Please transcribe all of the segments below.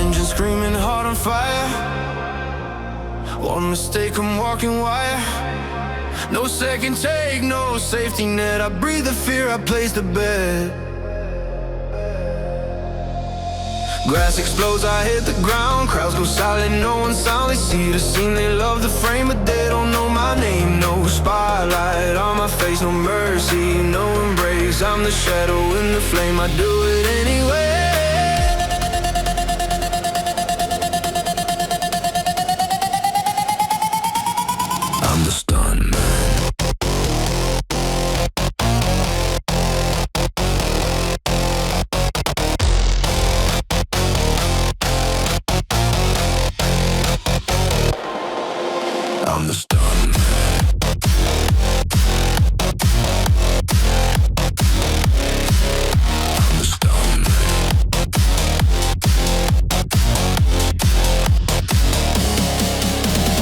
engine screaming, heart on fire. One mistake, I'm walking wire. No second take, no safety net. I breathe the fear, I place the bet. Grass explodes, I hit the ground. Crowds go silent, no one sound. They see the scene, they love the frame, but they don't know my name. No spotlight on my face, no mercy, no embrace. I'm the shadow in the flame, I do it anyway. I'm the Stuntman. I'm the Stuntman. I'm the Stuntman.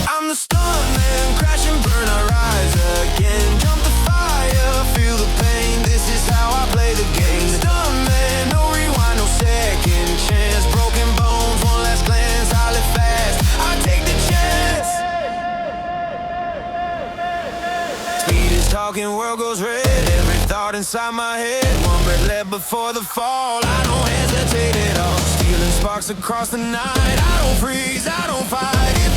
I'm the Stuntman, crash and burn, I rise again. Jump the fire, feel the pain, this is how I play the game. Stuntman, no rewind, no second chance. Broken bones, one last glance, I live fast, I take the chance. Speed is talking, world goes red. Every thought inside my head, one breath left before the fall. I don't hesitate at all. Stealing sparks across the night. I don't freeze, I don't fight.